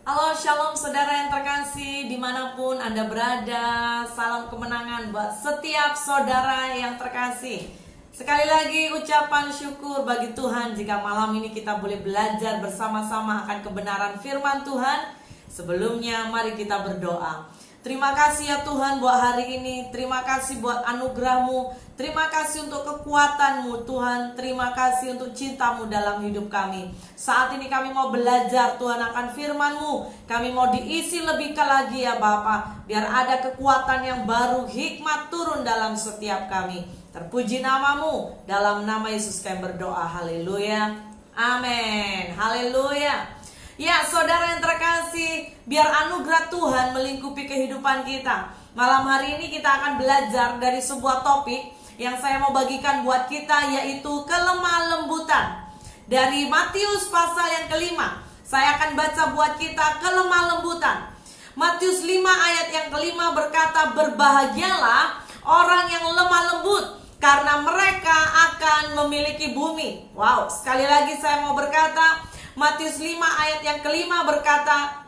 Halo, shalom saudara yang terkasih, dimanapun Anda berada. Salam kemenangan buat setiap saudara yang terkasih. Sekali lagi ucapan syukur bagi Tuhan jika malam ini kita boleh belajar bersama-sama akan kebenaran firman Tuhan. Sebelumnya mari kita berdoa. Terima kasih ya Tuhan buat hari ini. Terima kasih buat anugerah-Mu. Terima kasih untuk kekuatan-Mu Tuhan. Terima kasih untuk cinta-Mu dalam hidup kami. Saat ini kami mau belajar Tuhan akan firman-Mu. Kami mau diisi lebih lagi ya Bapa. Biar ada kekuatan yang baru, hikmat turun dalam setiap kami. Terpuji nama-Mu. Dalam nama Yesus kami berdoa. Haleluya. Amin. Haleluya. Ya saudara yang terkasih, biar anugerah Tuhan melingkupi kehidupan kita. Malam hari ini kita akan belajar dari sebuah topik yang saya mau bagikan buat kita, yaitu kelemah lembutan. Dari Matius pasal yang kelima, saya akan baca buat kita kelemah lembutan. Matius 5 ayat yang kelima berkata, berbahagialah orang yang lemah lembut, karena mereka akan memiliki bumi. Wow, sekali lagi saya mau berkata, Matius 5 ayat yang kelima berkata,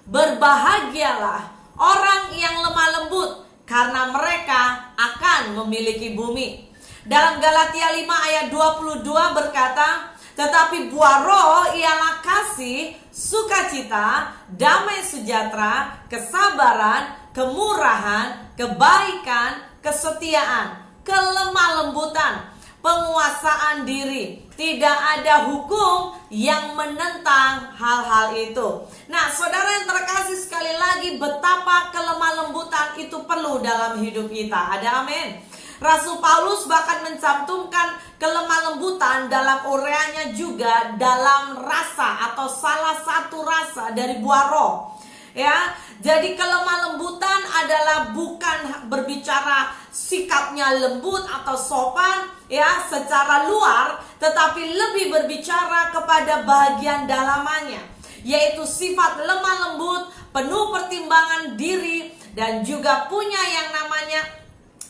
berbahagialah orang yang lemah lembut, karena mereka akan memiliki bumi. Dalam Galatia 5 ayat 22 berkata, tetapi buah roh ialah kasih, sukacita, damai sejahtera, kesabaran, kemurahan, kebaikan, kesetiaan, kelemah lembutan, penguasaan diri. Tidak ada hukum yang menentang hal-hal itu. Nah, saudara yang terkasih, sekali lagi betapa kelemah lembutan itu perlu dalam hidup kita. Ada amin. Rasul Paulus bahkan mencantumkan kelemah lembutan dalam ureanya juga dalam rasa atau salah satu rasa dari buah roh. Ya, jadi kelemah lembutan adalah bukan berbicara sikapnya lembut atau sopan ya secara luar, tetapi lebih berbicara kepada bagian dalamannya, yaitu sifat lemah lembut, penuh pertimbangan diri, dan juga punya yang namanya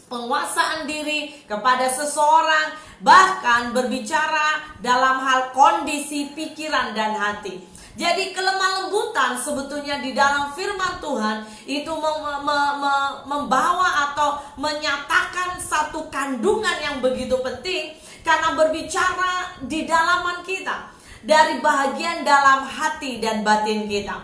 penguasaan diri kepada seseorang, bahkan berbicara dalam hal kondisi pikiran dan hati. Jadi kelemah lembutan sebetulnya di dalam firman Tuhan itu membawa atau menyatakan satu kandungan yang begitu penting, karena berbicara di dalaman kita, dari bahagian dalam hati dan batin kita.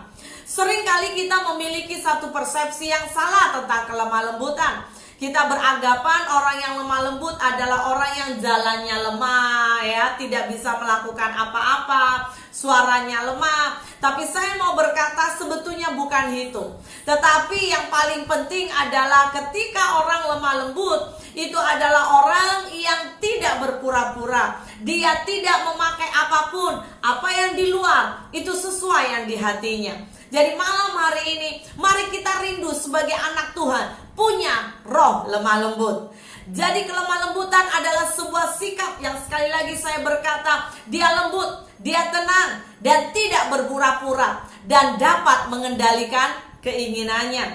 Seringkali kita memiliki satu persepsi yang salah tentang kelemah lembutan. Kita beranggapan orang yang lemah lembut adalah orang yang jalannya lemah, ya, tidak bisa melakukan apa-apa, suaranya lemah. Tapi saya mau berkata sebetulnya bukan itu. Tetapi yang paling penting adalah ketika orang lemah lembut, itu adalah orang yang tidak berpura-pura. Dia tidak memakai apapun, apa yang di luar itu sesuai yang di hatinya. Jadi malam hari ini, mari kita rindu sebagai anak Tuhan punya roh lemah lembut. Jadi kelemah lembutan adalah sebuah sikap yang sekali lagi saya berkata, dia lembut, dia tenang, dan tidak berpura-pura, dan dapat mengendalikan keinginannya.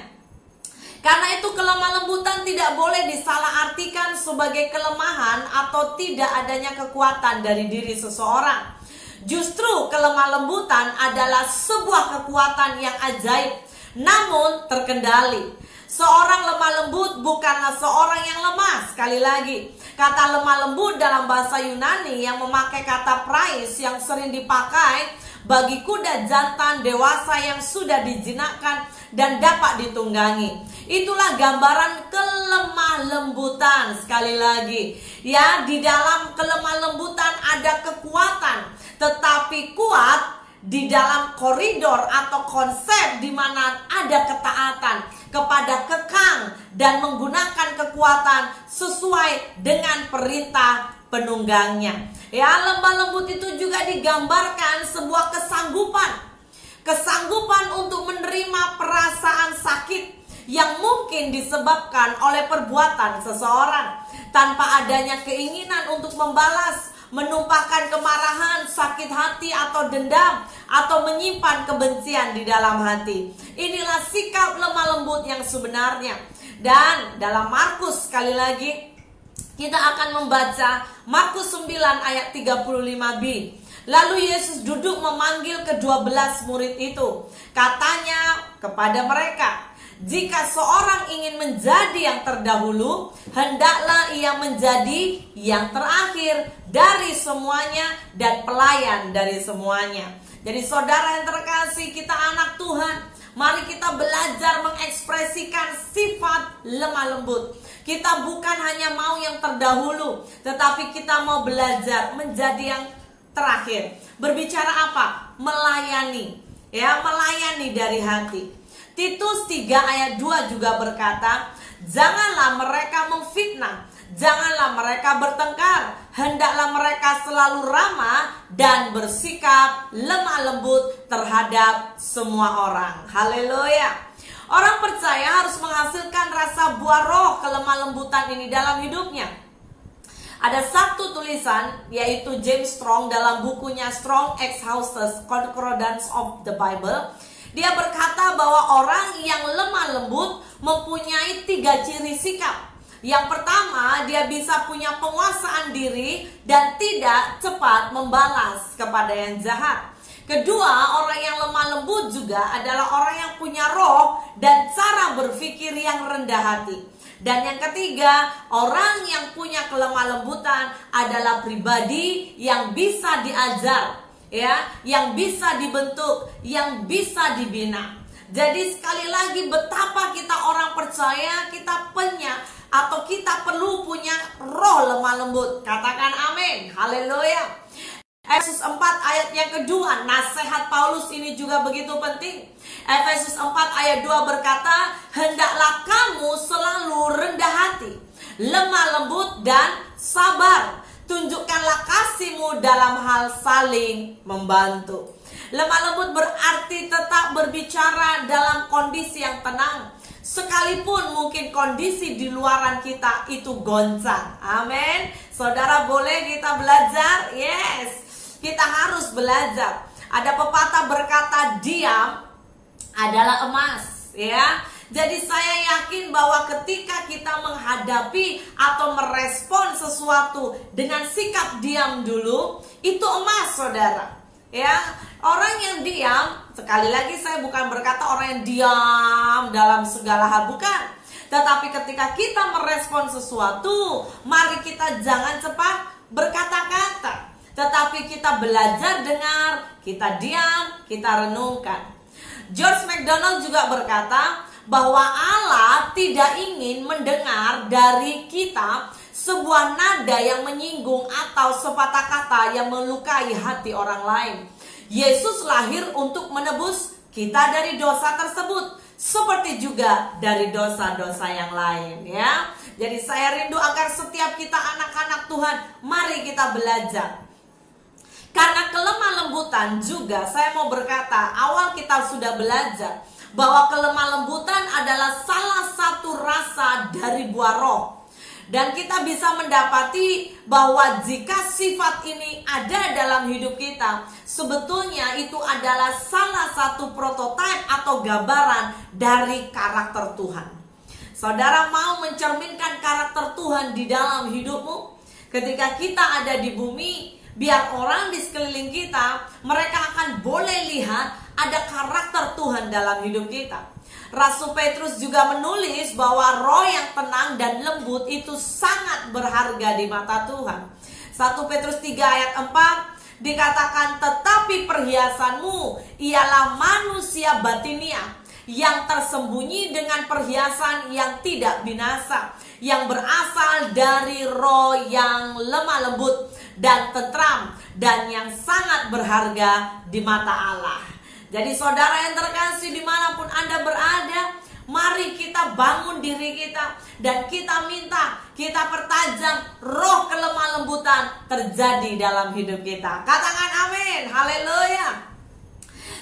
Karena itu kelemah lembutan tidak boleh disalahartikan sebagai kelemahan atau tidak adanya kekuatan dari diri seseorang. Justru kelemah lembutan adalah sebuah kekuatan yang ajaib, namun terkendali. Seorang lemah lembut bukanlah seorang yang lemah. Sekali lagi, kata lemah lembut dalam bahasa Yunani yang memakai kata prais yang sering dipakai bagi kuda jantan dewasa yang sudah dijinakkan dan dapat ditunggangi. Itulah gambaran kelemah lembutan. Sekali lagi, ya, di dalam kelemah lembutan ada kekuatan, tetapi kuat di dalam koridor atau konsep di mana ada ketaatan kepada kekang dan menggunakan kekuatan sesuai dengan perintah penunggangnya. Ya, lemah lembut itu juga digambarkan sebuah kesanggupan untuk menerima perasaan sakit yang mungkin disebabkan oleh perbuatan seseorang tanpa adanya keinginan untuk membalas, menumpahkan kemarahan, sakit hati atau dendam, atau menyimpan kebencian di dalam hati. Inilah sikap lemah lembut yang sebenarnya. Dan dalam Markus, sekali lagi kita akan membaca Markus 9 ayat 35b. Lalu Yesus duduk memanggil ke-12 murid itu. Katanya kepada mereka, jika seorang ingin menjadi yang terdahulu, hendaklah ia menjadi yang terakhir dari semuanya dan pelayan dari semuanya. Jadi saudara yang terkasih, kita anak Tuhan, mari kita belajar mengekspresikan sifat lemah lembut. Kita bukan hanya mau yang terdahulu, tetapi kita mau belajar menjadi yang terakhir. Berbicara apa? Melayani. Ya, melayani dari hati. Titus 3 ayat 2 juga berkata, janganlah mereka memfitnah, janganlah mereka bertengkar, hendaklah mereka selalu ramah dan bersikap lemah lembut terhadap semua orang. Haleluya. Orang percaya harus menghasilkan rasa buah roh kelemah lembutan ini dalam hidupnya. Ada satu tulisan, yaitu James Strong dalam bukunya Strong Exhausts Concordance of the Bible. Dia berkata bahwa orang yang lemah lembut mempunyai 3 ciri sikap. Yang pertama, dia bisa punya penguasaan diri dan tidak cepat membalas kepada yang jahat. Kedua, orang yang lemah lembut juga adalah orang yang punya roh dan cara berpikir yang rendah hati. Dan yang ketiga, orang yang punya kelemah lembutan adalah pribadi yang bisa diajar, ya, yang bisa dibentuk, yang bisa dibina. Jadi sekali lagi, betapa kita orang percaya, kita punya atau kita perlu punya roh lemah lembut. Katakan amin. Haleluya. Efesus 4 ayat yang kedua, nasihat Paulus ini juga begitu penting. Efesus 4 ayat 2 berkata, hendaklah kamu selalu rendah hati, lemah lembut dan sabar. Tunjukkanlah kasihmu dalam hal saling membantu. Lemah lembut berarti tetap berbicara dalam kondisi yang tenang, sekalipun mungkin kondisi di luaran kita itu goncang. Amin. Saudara, boleh kita belajar? Yes, kita harus belajar. Ada pepatah berkata, diam adalah emas, ya. Jadi saya yakin bahwa ketika kita menghadapi atau merespon sesuatu dengan sikap diam dulu, itu emas, saudara. Ya, orang yang diam, sekali lagi saya bukan berkata orang yang diam dalam segala hal, bukan. Tetapi ketika kita merespon sesuatu, mari kita jangan cepat berkata-kata, tetapi kita belajar dengar, kita diam, kita renungkan. George MacDonald juga berkata bahwa Allah tidak ingin mendengar dari kita sebuah nada yang menyinggung atau sepatah kata yang melukai hati orang lain. Yesus lahir untuk menebus kita dari dosa tersebut, seperti juga dari dosa-dosa yang lain, ya. Jadi saya rindu agar setiap kita anak-anak Tuhan, mari kita belajar. Karena kelemah lembutan juga, saya mau berkata, awal kita sudah belajar bahwa kelemah lembutan adalah salah satu rasa dari buah roh. Dan kita bisa mendapati bahwa jika sifat ini ada dalam hidup kita, sebetulnya itu adalah salah satu prototipe atau gambaran dari karakter Tuhan. Saudara mau mencerminkan karakter Tuhan di dalam hidupmu? Ketika kita ada di bumi, biar orang di sekeliling kita, mereka akan boleh lihat ada karakter Tuhan dalam hidup kita. Rasul Petrus juga menulis bahwa roh yang tenang dan lembut itu sangat berharga di mata Tuhan. 1 Petrus 3 ayat 4 dikatakan, tetapi perhiasanmu ialah manusia batinia yang tersembunyi dengan perhiasan yang tidak binasa, yang berasal dari roh yang lemah lembut dan tentram dan yang sangat berharga di mata Allah. Jadi saudara yang terkasih, dimanapun Anda berada, mari kita bangun diri kita dan kita minta, kita pertajam roh kelemah lembutan terjadi dalam hidup kita. Katakan amin, haleluya.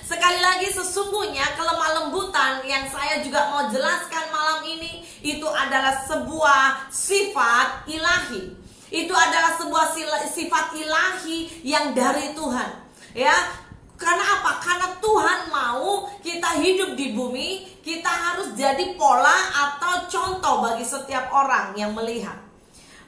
Sekali lagi, sesungguhnya kelemah lembutan yang saya juga mau jelaskan malam ini, itu adalah sebuah sifat ilahi. Itu adalah sebuah sifat ilahi yang dari Tuhan, ya. Karena apa? Karena Tuhan mau kita hidup di bumi, kita harus jadi pola atau contoh bagi setiap orang yang melihat.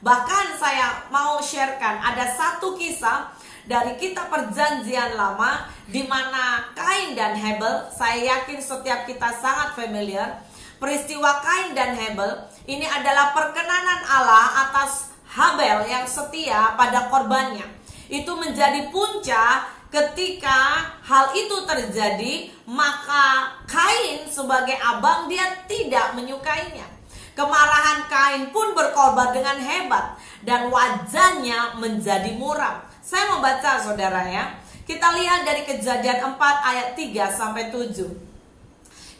Bahkan saya mau sharekan, ada satu kisah dari kitab Perjanjian Lama, di mana Kain dan Habel. Saya yakin setiap kita sangat familiar. Peristiwa Kain dan Habel ini adalah perkenanan Allah atas Habel yang setia pada korbannya. Itu menjadi puncak. Ketika hal itu terjadi, maka Kain sebagai abang dia tidak menyukainya. Kemarahan Kain pun berkorban dengan hebat dan wajahnya menjadi muram. Saya membaca saudara ya. Kita lihat dari Kejadian 4 ayat 3 sampai 7.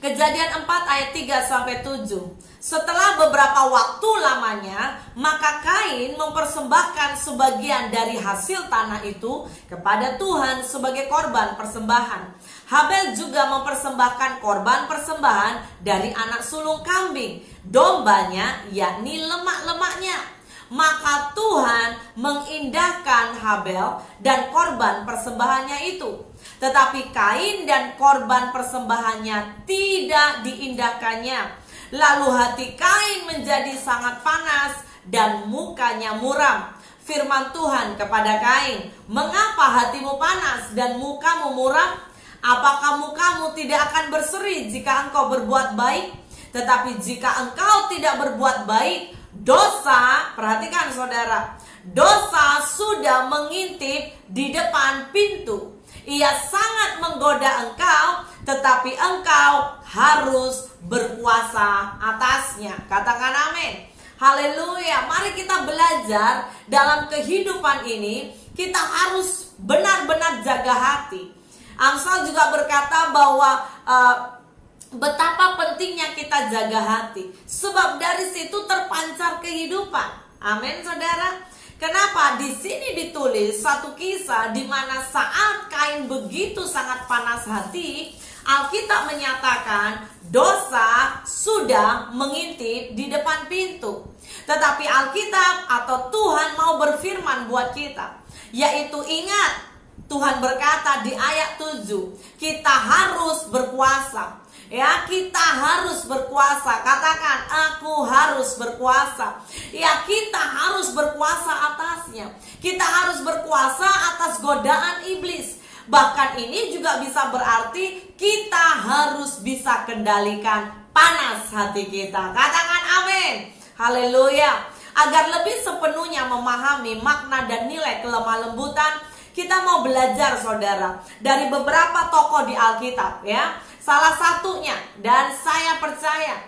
Kejadian 4 ayat 3 sampai 7. Setelah beberapa waktu lamanya, maka Kain mempersembahkan sebagian dari hasil tanah itu kepada Tuhan sebagai korban persembahan. Habel juga mempersembahkan korban persembahan dari anak sulung kambing, dombanya yakni lemak-lemaknya. Maka Tuhan mengindahkan Habel dan korban persembahannya itu. Tetapi Kain dan korban persembahannya tidak diindahkannya. Lalu hati Kain menjadi sangat panas dan mukanya muram. Firman Tuhan kepada Kain, "Mengapa hatimu panas dan mukamu muram? Apakah mukamu tidak akan berseri jika engkau berbuat baik? Tetapi jika engkau tidak berbuat baik, dosa," perhatikan saudara, "dosa sudah mengintip di depan pintu. Ia sangat menggoda engkau, tetapi engkau harus berkuasa atasnya." Katakan amin. Haleluya. Mari kita belajar dalam kehidupan ini, kita harus benar-benar jaga hati. Amsal juga berkata bahwa betapa pentingnya kita jaga hati, sebab dari situ terpancar kehidupan. Amin saudara. Kenapa di sini ditulis satu kisah di mana saat Kain begitu sangat panas hati, Alkitab menyatakan dosa sudah mengintip di depan pintu. Tetapi Alkitab atau Tuhan mau berfirman buat kita, yaitu ingat, Tuhan berkata di ayat 7, kita harus berkuasa. Ya, kita harus berkuasa. Katakan, aku harus berkuasa. Ya, kita harus berkuasa atasnya. Kita harus berkuasa atas godaan iblis. Bahkan ini juga bisa berarti kita harus bisa kendalikan panas hati kita. Katakan amin. Haleluya. Agar lebih sepenuhnya memahami makna dan nilai kelemah lembutan, kita mau belajar saudara dari beberapa tokoh di Alkitab ya. Salah satunya, dan saya percaya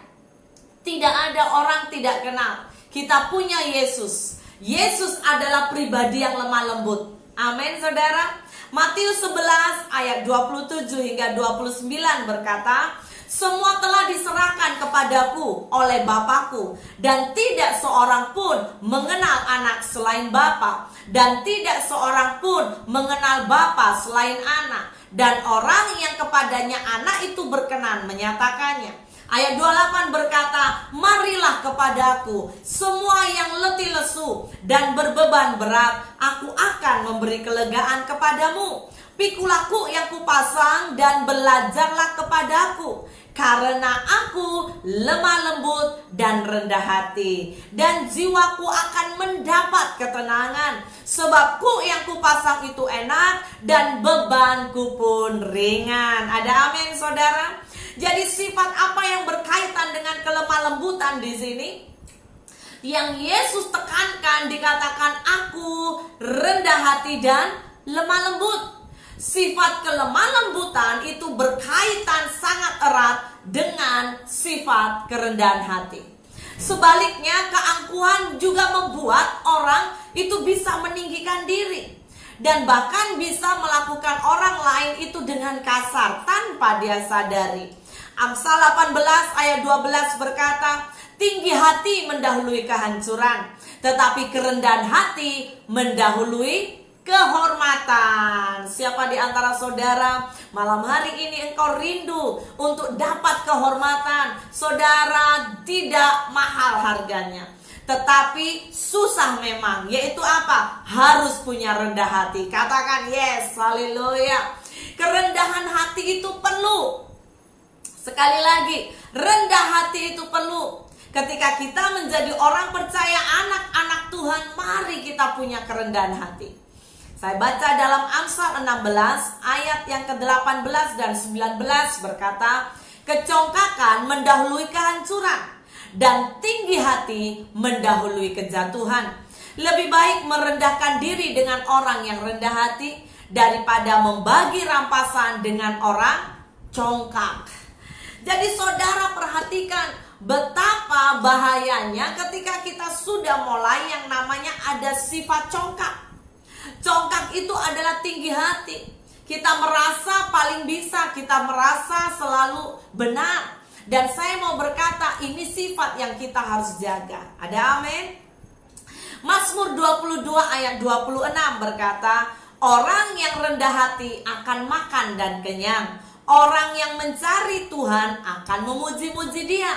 tidak ada orang tidak kenal, kita punya Yesus. Yesus adalah pribadi yang lemah lembut. Amin saudara. Matius 11 ayat 27 hingga 29 berkata, "Semua telah diserahkan kepadaku oleh Bapakku, dan tidak seorang pun mengenal anak selain Bapa, dan tidak seorang pun mengenal Bapa selain anak, dan orang yang kepadanya anak itu berkenan menyatakannya." Ayat 28 berkata, "Marilah kepadaku semua yang letih lesu dan berbeban berat, aku akan memberi kelegaan kepadamu. Pikulah yang kupasang dan belajarlah kepadaku, karena aku lemah lembut dan rendah hati, dan jiwaku akan mendapat ketenangan. Sebab yang kupasang itu enak dan bebanku pun ringan." Ada amin saudara? Jadi sifat apa yang berkaitan dengan kelemah lembutan di sini? Yang Yesus tekankan dikatakan aku rendah hati dan lemah lembut. Sifat kelemah lembutan itu berkaitan sangat erat dengan sifat kerendahan hati. Sebaliknya, keangkuhan juga membuat orang itu bisa meninggikan diri, dan bahkan bisa melakukan orang lain itu dengan kasar tanpa dia sadari. Amsal 18 ayat 12 berkata, "Tinggi hati mendahului kehancuran, tetapi kerendahan hati mendahului kehormatan." Siapa di antara saudara malam hari ini engkau rindu untuk dapat kehormatan? Saudara, tidak mahal harganya, tetapi susah memang. Yaitu apa? Harus punya rendah hati. Katakan yes, haleluya. Kerendahan hati itu perlu. Sekali lagi, rendah hati itu perlu. Ketika kita menjadi orang percaya, anak-anak Tuhan, mari kita punya kerendahan hati. Saya baca dalam Amsal 16 ayat yang ke-18 dan 19 berkata, kecongkakan mendahului kehancuran dan tinggi hati mendahului kejatuhan. Lebih baik merendahkan diri dengan orang yang rendah hati daripada membagi rampasan dengan orang congkak. Jadi saudara perhatikan betapa bahayanya ketika kita sudah mulai yang namanya ada sifat congkak. Congkak itu adalah tinggi hati. Kita merasa paling bisa, kita merasa selalu benar. Dan saya mau berkata, ini sifat yang kita harus jaga. Ada amin? Mazmur 22 ayat 26 berkata, orang yang rendah hati akan makan dan kenyang. Orang yang mencari Tuhan akan memuji-muji Dia.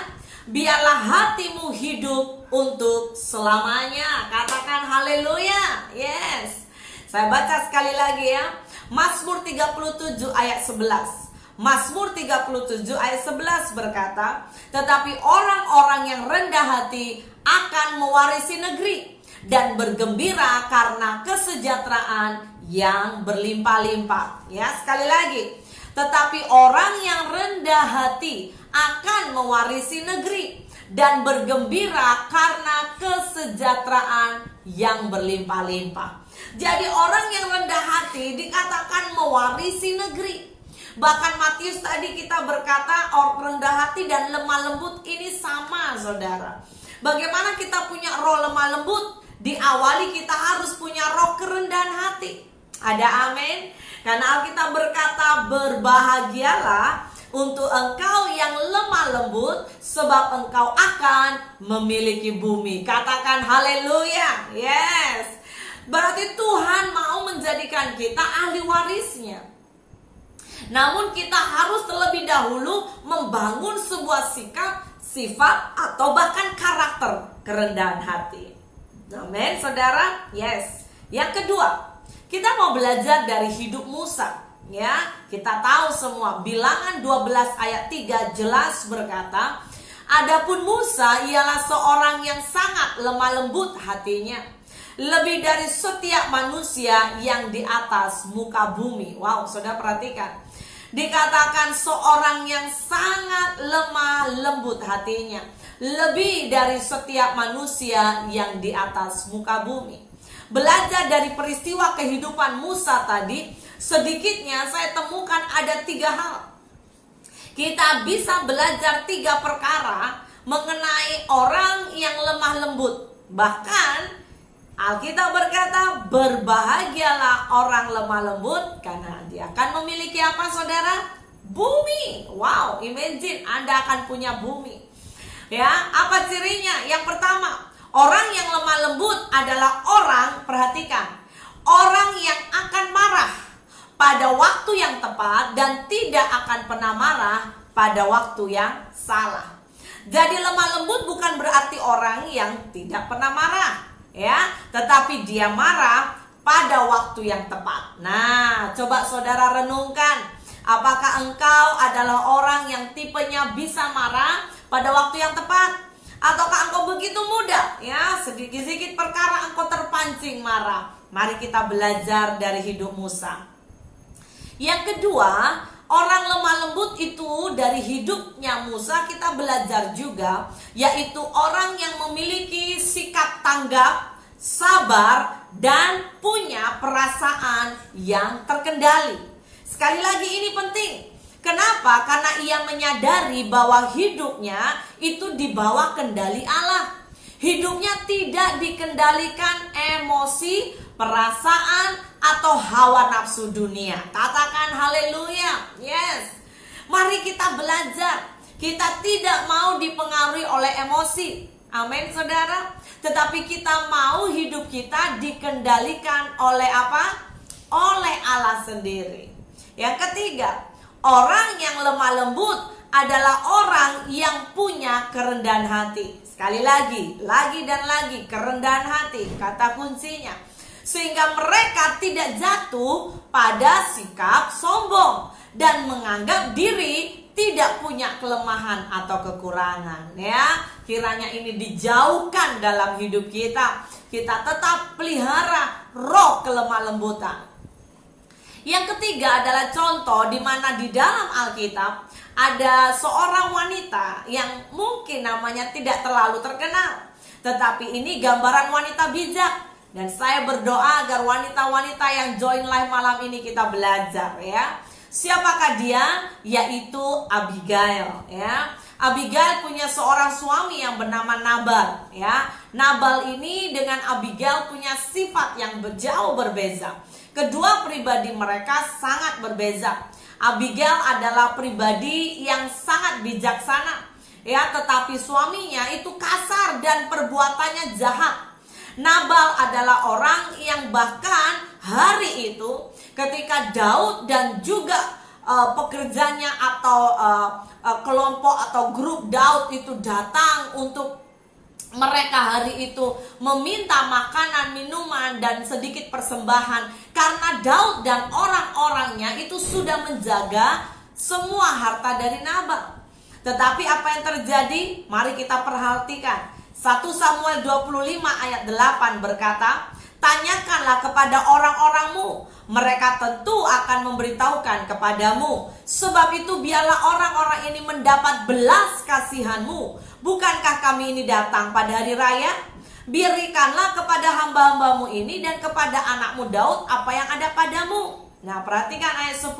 Biarlah hatimu hidup untuk selamanya. Katakan haleluya. Yes. Saya baca sekali lagi ya. Mazmur 37 ayat 11. Mazmur 37 ayat 11 berkata, tetapi orang-orang yang rendah hati akan mewarisi negeri dan bergembira karena kesejahteraan yang berlimpah-limpah. Ya, sekali lagi. Tetapi orang yang rendah hati akan mewarisi negeri dan bergembira karena kesejahteraan yang berlimpah-limpah. Jadi orang yang rendah hati dikatakan mewarisi negeri. Bahkan Matius tadi kita berkata orang rendah hati dan lemah lembut ini sama, saudara. Bagaimana kita punya roh lemah lembut? Diawali kita harus punya roh kerendahan hati. Ada amin? Karena Alkitab berkata, berbahagialah untuk engkau yang lemah lembut, sebab engkau akan memiliki bumi. Katakan haleluya. Yes. Berarti Tuhan mau menjadikan kita ahli warisnya. Namun kita harus terlebih dahulu membangun sebuah sikap, sifat, atau bahkan karakter kerendahan hati. Amin, saudara. Yes. Yang kedua, kita mau belajar dari hidup Musa. Ya, kita tahu semua Bilangan 12 ayat 3 jelas berkata, adapun Musa ialah seorang yang sangat lemah lembut hatinya, lebih dari setiap manusia yang di atas muka bumi. Wow, saudara perhatikan. Dikatakan seorang yang sangat lemah lembut hatinya, lebih dari setiap manusia yang di atas muka bumi. Belajar dari peristiwa kehidupan Musa tadi, sedikitnya saya temukan ada 3 hal. Kita bisa belajar 3 perkara mengenai orang yang lemah lembut. Bahkan Alkitab berkata, berbahagialah orang lemah lembut karena dia akan memiliki apa, saudara? Bumi. Wow, imagine Anda akan punya bumi. Ya, apa cirinya? Yang pertama, orang yang lemah lembut adalah orang, perhatikan, orang yang akan marah pada waktu yang tepat dan tidak akan pernah marah pada waktu yang salah. Jadi lemah lembut bukan berarti orang yang tidak pernah marah, ya, tetapi dia marah pada waktu yang tepat. Nah, coba saudara renungkan, apakah engkau adalah orang yang tipenya bisa marah pada waktu yang tepat? Ataukah engkau begitu mudah, ya, sedikit-sedikit perkara engkau terpancing marah? Mari kita belajar dari hidup Musa. Yang kedua, orang lemah lembut itu dari hidupnya Musa kita belajar juga, yaitu orang yang memiliki sikap tanggap, sabar, dan punya perasaan yang terkendali. Sekali lagi ini penting. Kenapa? Karena ia menyadari bahwa hidupnya itu di bawah kendali Allah. Hidupnya tidak dikendalikan emosi, perasaan, atau hawa nafsu dunia. Katakan haleluya. Yes. Mari kita belajar. Kita tidak mau dipengaruhi oleh emosi. Amin, saudara. Tetapi kita mau hidup kita dikendalikan oleh apa? Oleh Allah sendiri. Yang ketiga, orang yang lemah lembut adalah orang yang punya kerendahan hati. Sekali lagi dan lagi, kerendahan hati, kata kuncinya. Sehingga mereka tidak jatuh pada sikap sombong dan menganggap diri tidak punya kelemahan atau kekurangan, ya. Kiranya ini dijauhkan dalam hidup kita. Kita tetap pelihara roh kelemah lembutan. Yang ketiga adalah contoh di mana di dalam Alkitab ada seorang wanita yang mungkin namanya tidak terlalu terkenal, tetapi ini gambaran wanita bijak. Dan saya berdoa agar wanita-wanita yang join live malam ini kita belajar, ya. Siapakah dia? Yaitu Abigail, ya. Abigail punya seorang suami yang bernama Nabal, ya. Nabal ini dengan Abigail punya sifat yang jauh berbeda. Kedua pribadi mereka sangat berbeda. Abigail adalah pribadi yang sangat bijaksana, ya, tetapi suaminya itu kasar dan perbuatannya jahat. Nabal adalah orang yang bahkan hari itu ketika Daud dan juga pekerjanya atau kelompok atau grup Daud itu datang untuk mereka hari itu meminta makanan, minuman, dan sedikit persembahan, karena Daud dan orang-orangnya itu sudah menjaga semua harta dari Nabal. Tetapi apa yang terjadi? Mari kita perhatikan. 1 Samuel 25 ayat 8 berkata, tanyakanlah kepada orang-orangmu, mereka tentu akan memberitahukan kepadamu. Sebab itu biarlah orang-orang ini mendapat belas kasihanmu. Bukankah kami ini datang pada hari raya? Berikanlah kepada hamba-hambamu ini dan kepada anakmu Daud apa yang ada padamu. Nah, perhatikan ayat 10.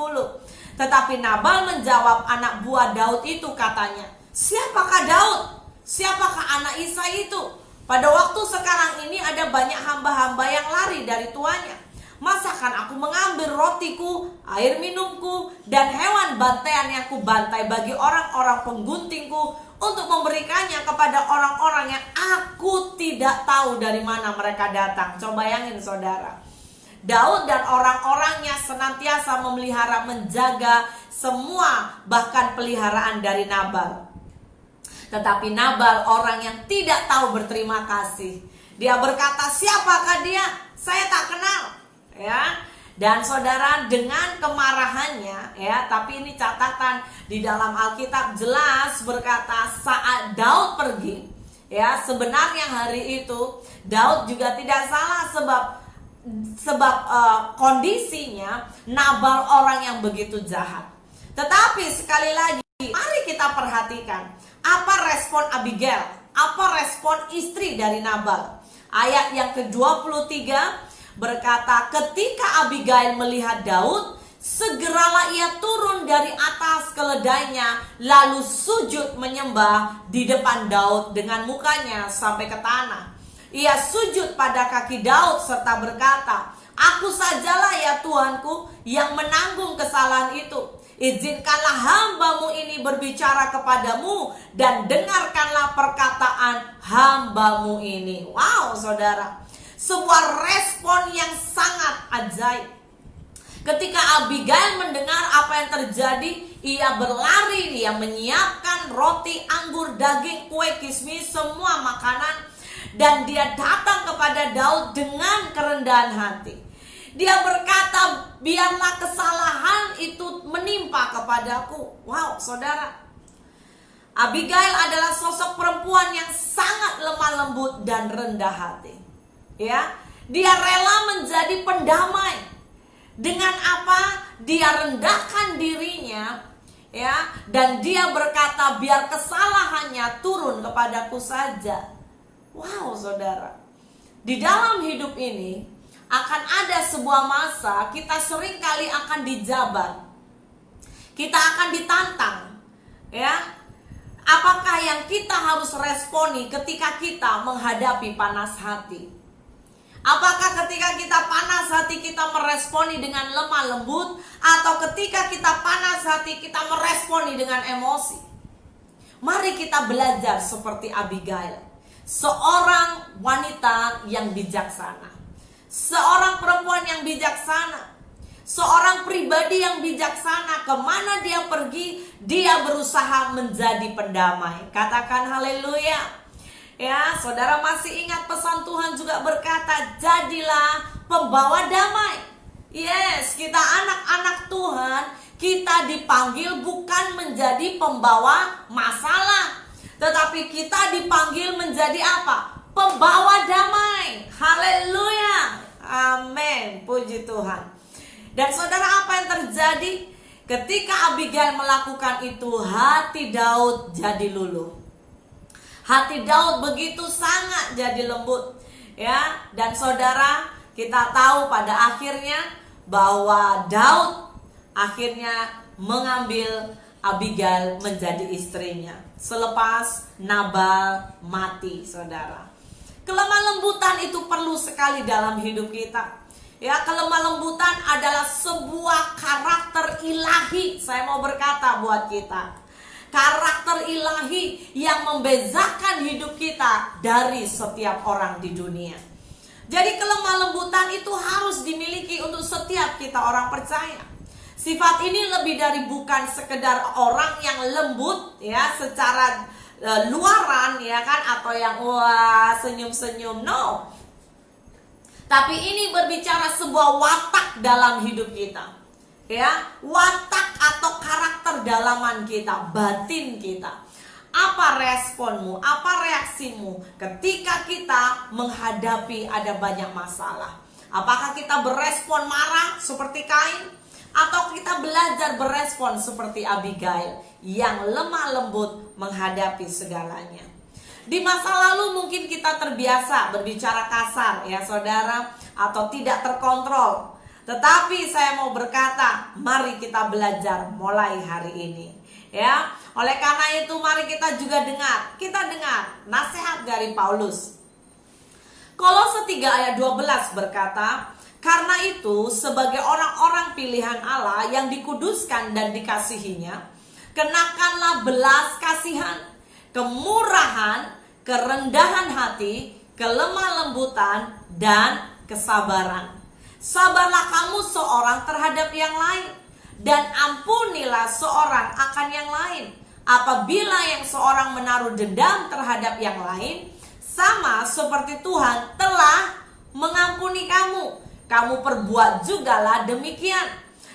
Tetapi Nabal menjawab anak buah Daud itu, katanya, siapakah Daud? Siapakah anak Isai itu? Pada waktu sekarang ini ada banyak hamba-hamba yang lari dari tuannya. Masakan aku mengambil rotiku, air minumku, dan hewan bantaian yang kubantai bagi orang-orang pengguntingku untuk memberikannya kepada orang-orang yang aku tidak tahu dari mana mereka datang. Coba bayangin saudara. Daud dan orang-orangnya senantiasa memelihara, menjaga semua bahkan peliharaan dari Nabal. Tetapi Nabal orang yang tidak tahu berterima kasih. Dia berkata, siapakah dia? Saya tak kenal, ya. Dan saudara, dengan kemarahannya, ya, tapi ini catatan di dalam Alkitab jelas berkata saat Daud pergi, ya, sebenarnya hari itu Daud juga tidak salah sebab kondisinya Nabal orang yang begitu jahat. Tetapi sekali lagi, mari kita perhatikan apa respon Abigail, apa respon istri dari Nabal. Ayat yang ke-23 berkata, ketika Abigail melihat Daud, segeralah ia turun dari atas keledainya, lalu sujud menyembah di depan Daud dengan mukanya sampai ke tanah. Ia sujud pada kaki Daud serta berkata, aku sajalah ya Tuanku yang menanggung kesalahan itu. Izinkanlah hambamu ini berbicara kepadamu dan dengarkanlah perkataan hambamu ini. Wow saudara, sebuah respon yang sangat ajaib. Ketika Abigail mendengar apa yang terjadi, ia berlari, ia menyiapkan roti, anggur, daging, kue, kismis, semua makanan, dan dia datang kepada Daud dengan kerendahan hati. Dia berkata, biarlah kesalahan itu menimpa kepadaku. Wow, saudara. Abigail adalah sosok perempuan yang sangat lemah lembut dan rendah hati. Ya, dia rela menjadi pendamai. Dengan apa? Dia rendahkan dirinya, ya, dan dia berkata, biar kesalahannya turun kepadaku saja. Wow, saudara. Di dalam hidup ini akan ada sebuah masa kita seringkali akan dijabar. Kita akan ditantang, ya. Apakah yang kita harus responi ketika kita menghadapi panas hati? Apakah ketika kita panas hati kita meresponi dengan lemah lembut, atau ketika kita panas hati kita meresponi dengan emosi? Mari kita belajar seperti Abigail, seorang wanita yang bijaksana. Seorang perempuan yang bijaksana, seorang pribadi yang bijaksana. Kemana dia pergi, dia berusaha menjadi pendamai. Katakan haleluya. Ya, saudara masih ingat pesan Tuhan juga berkata, jadilah pembawa damai. Yes, kita anak-anak Tuhan, Kita dipanggil bukan menjadi pembawa masalah, tetapi kita dipanggil menjadi apa? Pembawa damai. Haleluya. Amin. Puji Tuhan. Dan saudara, apa yang terjadi? Ketika Abigail melakukan itu, hati Daud jadi luluh. Hati Daud begitu sangat jadi lembut. Ya, dan saudara, kita tahu pada akhirnya bahwa Daud akhirnya mengambil Abigail menjadi istrinya selepas Nabal mati, saudara. Kelemah lembutan itu perlu sekali dalam hidup kita. Ya, kelemah lembutan adalah sebuah karakter ilahi. Saya mau berkata buat kita, karakter ilahi yang membezakan hidup kita dari setiap orang di dunia. Jadi kelemah lembutan itu harus dimiliki untuk setiap kita orang percaya. Sifat ini lebih dari bukan sekedar orang yang lembut ya secara luaran ya kan, atau yang wah senyum-senyum, no. Tapi ini berbicara sebuah watak dalam hidup kita. Ya, watak atau karakter dalaman kita, batin kita. Apa responmu, apa reaksimu ketika kita menghadapi ada banyak masalah? Apakah kita berespon marah seperti Kain, atau kita belajar berespon seperti Abigail yang lemah lembut menghadapi segalanya? Di masa lalu mungkin kita terbiasa berbicara kasar ya saudara, atau tidak terkontrol. Tetapi saya mau berkata, mari kita belajar mulai hari ini. Ya, oleh karena itu mari kita juga dengar nasihat dari Paulus. Kolose 3 ayat 12 berkata, karena itu sebagai orang-orang pilihan Allah yang dikuduskan dan dikasihinya, kenakanlah belas kasihan, kemurahan, kerendahan hati, kelemah lembutan, dan kesabaran. Sabarlah kamu seorang terhadap yang lain, dan ampunilah seorang akan yang lain. Apabila yang seorang menaruh dendam terhadap yang lain, sama seperti Tuhan telah mengampuni kamu, kamu perbuat jugalah demikian.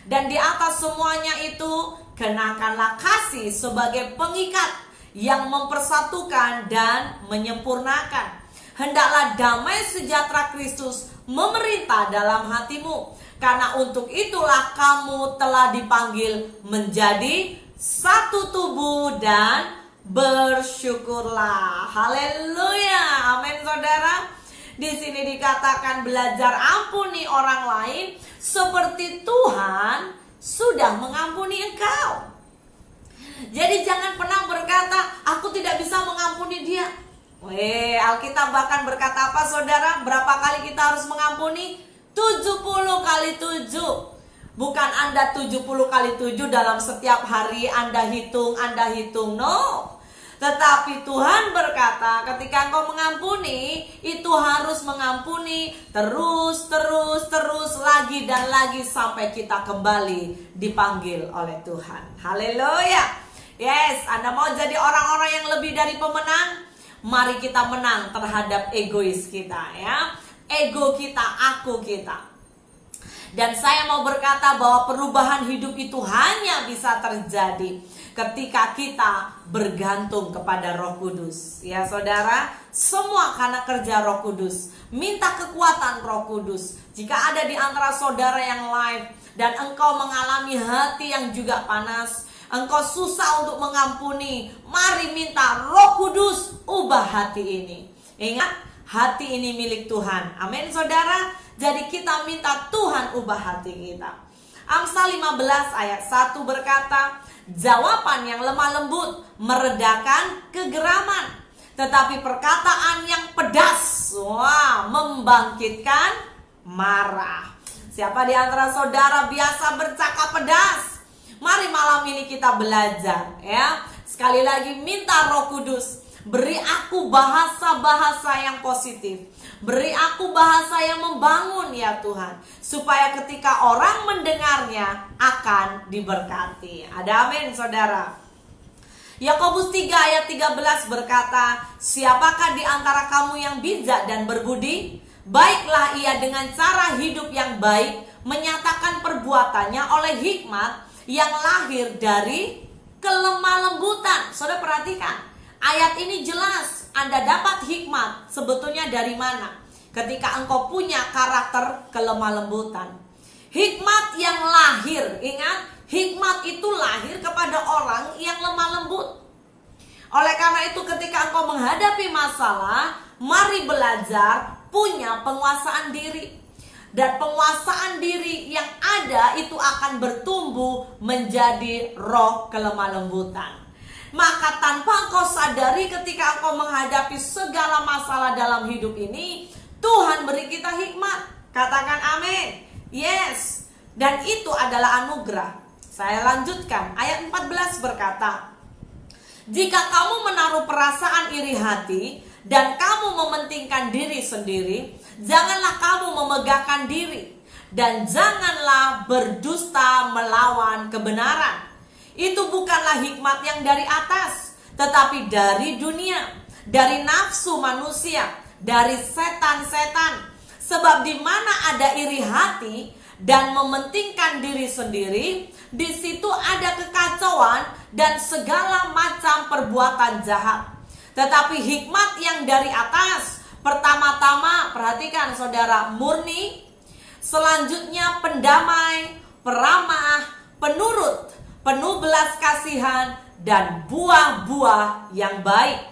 Dan di atas semuanya itu, kenakanlah kasih sebagai pengikat yang mempersatukan dan menyempurnakan. Hendaklah damai sejahtera Kristus memerintah dalam hatimu, karena untuk itulah kamu telah dipanggil menjadi satu tubuh, dan bersyukurlah. Haleluya. Amin saudara. Di sini dikatakan belajar ampuni orang lain seperti Tuhan sudah mengampuni engkau. Jadi jangan pernah berkata, aku tidak bisa mengampuni dia. Alkitab bahkan berkata apa saudara? Berapa kali kita harus mengampuni? 70 kali 7. Bukan Anda 70 kali 7 dalam setiap hari Anda hitung, no. Tetapi Tuhan berkata, ketika engkau mengampuni, itu harus mengampuni terus lagi dan lagi sampai kita kembali dipanggil oleh Tuhan. Haleluya. Yes, Anda mau jadi orang-orang yang lebih dari pemenang? Mari kita menang terhadap egois kita ya. Ego kita, aku kita. Dan saya mau berkata bahwa perubahan hidup itu hanya bisa terjadi ketika kita bergantung kepada Roh Kudus. Ya saudara, semua karena kerja Roh Kudus. Minta kekuatan Roh Kudus. Jika ada di antara saudara yang live dan engkau mengalami hati yang juga panas, engkau susah untuk mengampuni, mari minta Roh Kudus ubah hati ini. Ingat, hati ini milik Tuhan. Amin saudara. Jadi kita minta Tuhan ubah hati kita. Amsal 15 ayat 1 berkata, jawaban yang lemah lembut meredakan kegeraman, tetapi perkataan yang pedas membangkitkan marah. Siapa di antara saudara biasa bercakap pedas? Mari malam ini kita belajar ya. Sekali lagi minta Roh Kudus, beri aku bahasa-bahasa yang positif. Beri aku bahasa yang membangun ya Tuhan, supaya ketika orang mendengarnya akan diberkati. Ada amin saudara. Yakobus 3 ayat 13 berkata, siapakah di antara kamu yang bijak dan berbudi? Baiklah ia dengan cara hidup yang baik menyatakan perbuatannya oleh hikmat, yang lahir dari kelemah lembutan. Saudara perhatikan, ayat ini jelas Anda dapat hikmat sebetulnya dari mana? Ketika engkau punya karakter kelemah lembutan. Hikmat yang lahir, ingat, hikmat itu lahir kepada orang yang lemah lembut. Oleh karena itu ketika engkau menghadapi masalah, mari belajar punya penguasaan diri. Dan penguasaan diri yang ada itu akan bertumbuh menjadi roh kelemah lembutan. Maka tanpa engkau sadari ketika engkau menghadapi segala masalah dalam hidup ini, Tuhan beri kita hikmat. Katakan amin. Yes. Dan itu adalah anugerah. Saya lanjutkan, ayat 14 berkata, jika kamu menaruh perasaan iri hati dan kamu mementingkan diri sendiri, janganlah kamu memegahkan diri dan janganlah berdusta melawan kebenaran. Itu bukanlah hikmat yang dari atas, tetapi dari dunia, dari nafsu manusia, dari setan-setan. Sebab di mana ada iri hati dan mementingkan diri sendiri, di situ ada kekacauan dan segala macam perbuatan jahat. Tetapi hikmat yang dari atas, pertama-tama perhatikan saudara, murni, selanjutnya pendamai, peramah, penurut, penuh belas kasihan, dan buah-buah yang baik,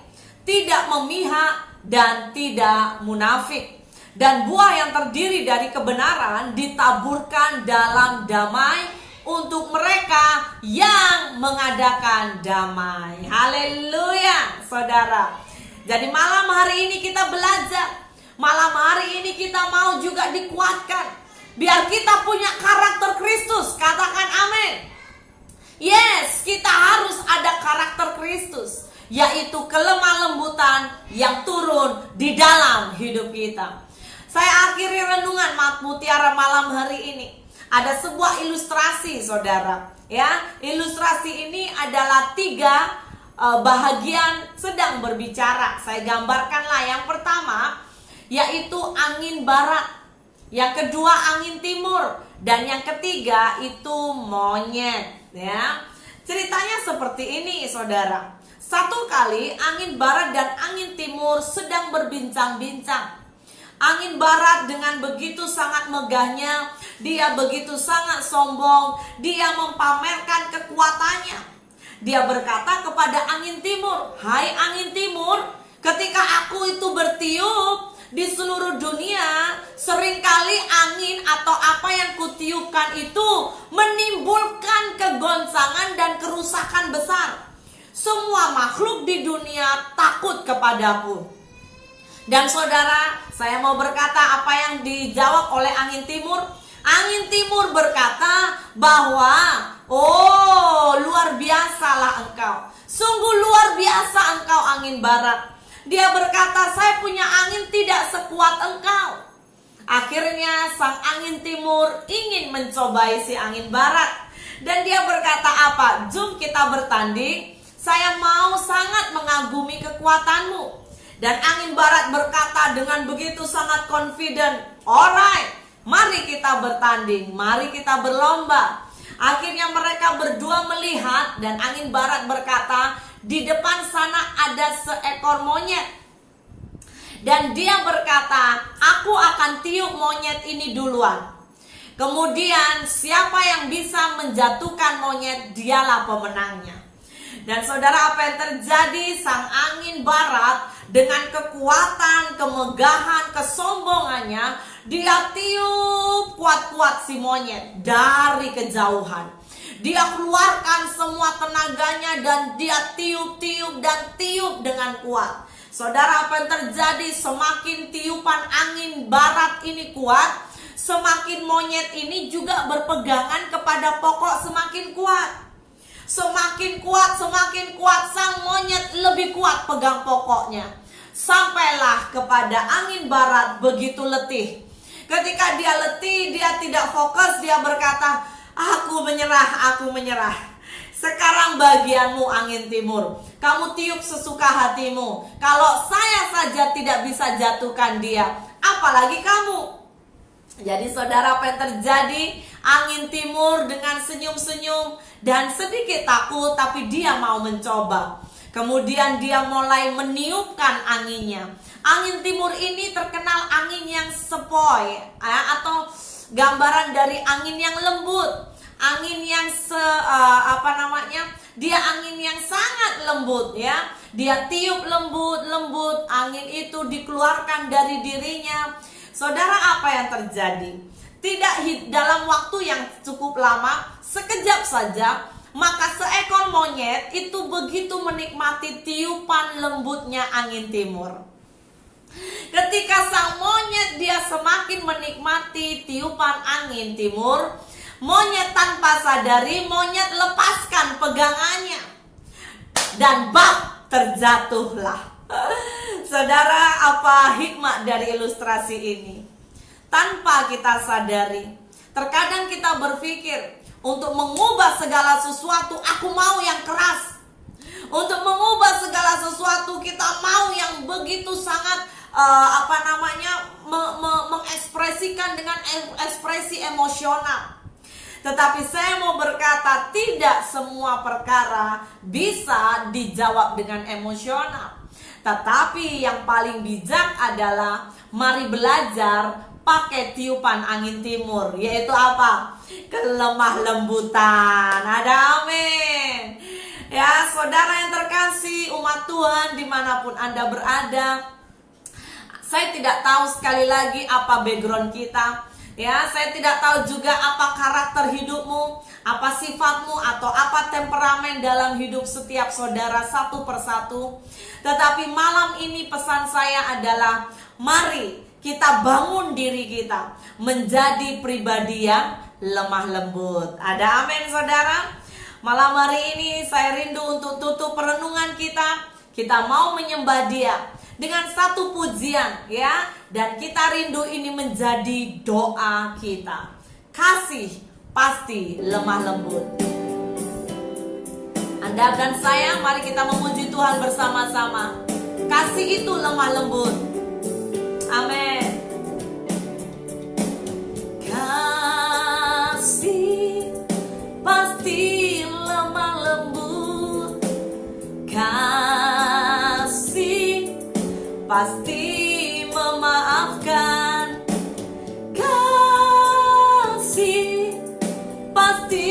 tidak memihak dan tidak munafik. Dan buah yang terdiri dari kebenaran ditaburkan dalam damai untuk mereka yang mengadakan damai. Haleluya, saudara. Jadi malam hari ini kita belajar. Malam hari ini kita mau juga dikuatkan. Biar kita punya karakter Kristus. Katakan amin. Yes, kita harus ada karakter Kristus, yaitu kelemah lembutan yang turun di dalam hidup kita. Saya akhiri renungan Mutiara malam hari ini. Ada sebuah ilustrasi saudara, ya. Ilustrasi ini adalah 3 bahagian sedang berbicara. Saya gambarkanlah. Yang pertama yaitu angin barat, yang kedua angin timur, dan yang ketiga itu monyet, ya. Ceritanya seperti ini saudara. Satu kali angin barat dan angin timur sedang berbincang-bincang. Angin barat dengan begitu sangat megahnya, dia begitu sangat sombong, dia mempamerkan kekuatannya. Dia berkata kepada angin timur, "Hai angin timur, ketika aku itu bertiup di seluruh dunia, seringkali angin atau apa yang kutiupkan itu menimbulkan kegoncangan dan kerusakan besar. Semua makhluk di dunia takut kepadaku." Dan saudara, saya mau berkata apa yang dijawab oleh angin timur. Angin timur berkata bahwa, oh luar biasalah engkau. Sungguh luar biasa engkau angin barat. Dia berkata, saya punya angin tidak sekuat engkau. Akhirnya sang angin timur ingin mencobai si angin barat. Dan dia berkata apa? Jom kita bertanding. Saya mau sangat mengagumi kekuatanmu. Dan angin barat berkata dengan begitu sangat confident, alright, mari kita bertanding, mari kita berlomba. Akhirnya mereka berdua melihat dan angin barat berkata, di depan sana ada seekor monyet. Dan dia berkata, aku akan tiup monyet ini duluan. Kemudian siapa yang bisa menjatuhkan monyet, dialah pemenangnya. Dan saudara, apa yang terjadi? Sang angin barat dengan kekuatan, kemegahan, kesombongannya, dia tiup kuat-kuat si monyet dari kejauhan. Dia keluarkan semua tenaganya dan dia tiup-tiup dan tiup dengan kuat. Saudara, apa yang terjadi? Semakin tiupan angin barat ini kuat, semakin monyet ini juga berpegangan kepada pokok semakin kuat. Semakin kuat, sang monyet lebih kuat pegang pokoknya. Sampailah kepada angin barat begitu letih. Ketika dia letih, dia tidak fokus, dia berkata, aku menyerah. Sekarang bagianmu angin timur. Kamu tiup sesuka hatimu. Kalau saya saja tidak bisa jatuhkan dia, apalagi kamu. Jadi saudara, apa yang terjadi? Angin timur dengan senyum-senyum dan sedikit takut, tapi dia mau mencoba. Kemudian dia mulai meniupkan anginnya. Angin timur ini terkenal angin yang sepoi, atau gambaran dari angin yang lembut. Angin yang dia angin yang sangat lembut, ya. Dia tiup lembut-lembut, angin itu dikeluarkan dari dirinya. Saudara, apa yang terjadi? Tidak dalam waktu yang cukup lama, sekejap saja, maka seekor monyet itu begitu menikmati tiupan lembutnya angin timur. Ketika sang monyet dia semakin menikmati tiupan angin timur, monyet tanpa sadari, monyet lepaskan pegangannya dan terjatuhlah. Saudara, apa hikmah dari ilustrasi ini? Tanpa kita sadari, terkadang kita berpikir untuk mengubah segala sesuatu, aku mau yang keras. Untuk mengubah segala sesuatu, kita mau yang begitu sangat mengekspresikan dengan ekspresi emosional. Tetapi saya mau berkata, tidak semua perkara bisa dijawab dengan emosional. Tetapi yang paling bijak adalah mari belajar pakai tiupan angin timur, yaitu apa? Kelemah lembutan. Ada amin. Ya, saudara yang terkasih, umat Tuhan dimanapun Anda berada, saya tidak tahu sekali lagi apa background kita. Ya, saya tidak tahu juga apa karakter hidupmu, apa sifatmu, atau apa temperamen dalam hidup setiap saudara satu persatu. Tetapi malam ini pesan saya adalah, mari kita bangun diri kita menjadi pribadi yang lemah lembut. Ada amin, saudara? Malam hari ini saya rindu untuk tutup perenungan kita. Kita mau menyembah Dia dengan satu pujian, ya. Dan kita rindu ini menjadi doa kita. Kasih pasti lemah lembut. Anda dan saya, mari kita memuji Tuhan bersama-sama. Kasih itu lemah lembut. Amin. Kasih pasti lemah lembut. Kasih pasti memaafkan. Kasih pasti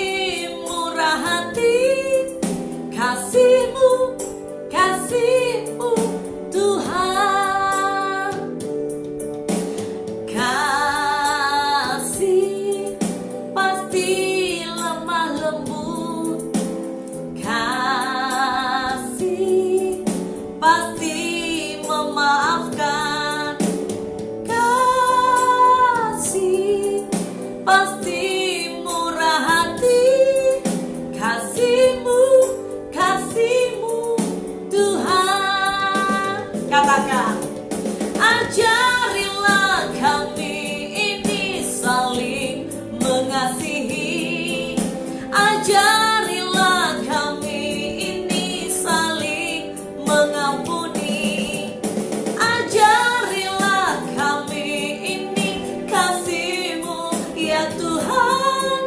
murah hati. Kasih-Mu Tuhan. Kasih pasti lemah lembut. Kasih pasti memaafkan. Kasih pasti murah hati. Kasih-Mu Tuhan. Katakan, ajarilah kami ini saling mengasihi. Ajarilah kami ini saling mengampuni. Ajarilah kami ini kasih-Mu, ya Tuhan.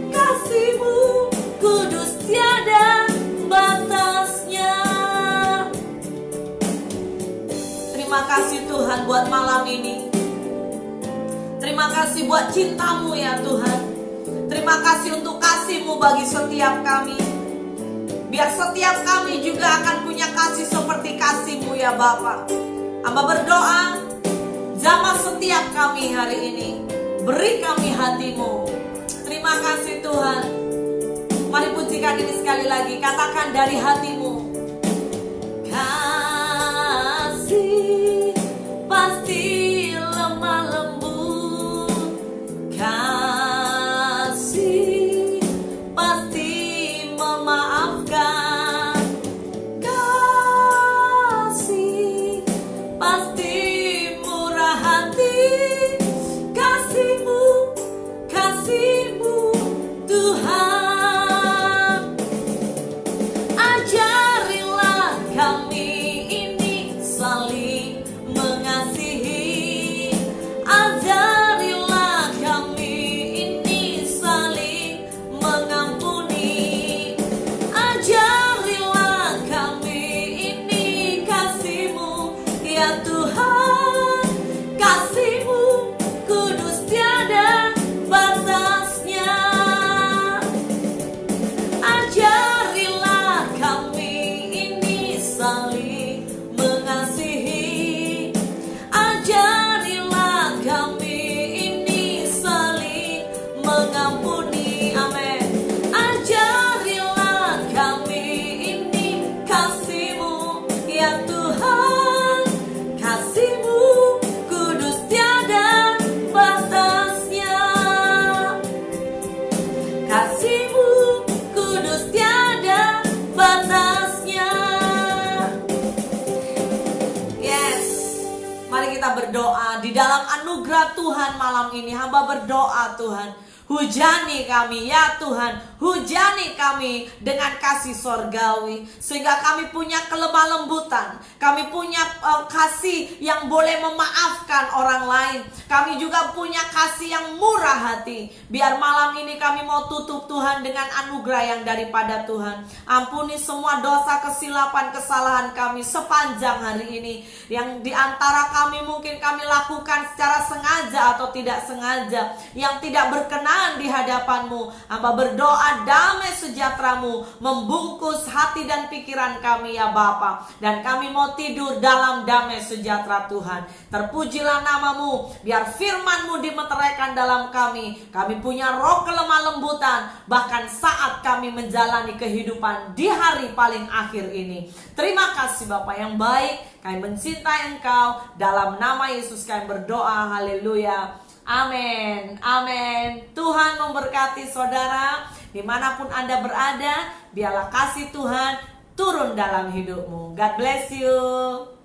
Kasih-Mu kudus tiada batasnya. Terima kasih Tuhan buat malam ini. Terima kasih buat cinta-Mu, ya Tuhan. Terima kasih untuk kasih-Mu bagi setiap kami. Biar setiap kami juga akan punya kasih seperti kasih-Mu, ya Bapa. Hamba berdoa, jamah setiap kami hari ini. Beri kami hati-Mu. Terima kasih Tuhan. Mari pujikan ini sekali lagi. Katakan dari hati-Mu. Kasih pasti lemah lembut. Kasih pasti memaafkan. Kasih pasti murah hati. Kasih-Mu Tuhan. Ajari dalam anugerah Tuhan malam ini hamba berdoa Tuhan, hujani kami ya Tuhan, hujani kami dengan kasih sorgawi, sehingga kami punya kelemah lembutan, kami punya kasih yang boleh memaafkan orang lain, kami juga punya kasih yang murah hati. Biar malam ini kami mau tutup Tuhan dengan anugerah yang daripada Tuhan. Ampuni semua dosa, kesilapan, kesalahan kami sepanjang hari ini, yang diantara kami mungkin kami lakukan secara sengaja atau tidak sengaja, yang tidak berkenan di hadapan-Mu. Hamba berdoa damai sejahtera-Mu membungkus hati dan pikiran kami ya Bapa, dan kami mau tidur dalam damai sejahtera Tuhan. Terpujilah nama-Mu, biar firman-Mu dimeteraikan dalam kami. Kami punya roh kelemah lembutan bahkan saat kami menjalani kehidupan di hari paling akhir ini. Terima kasih Bapa yang baik, kami mencintai Engkau. Dalam nama Yesus kami berdoa, haleluya. Amin, amin. Tuhan memberkati saudara dimanapun Anda berada. Biarlah kasih Tuhan turun dalam hidupmu. God bless you.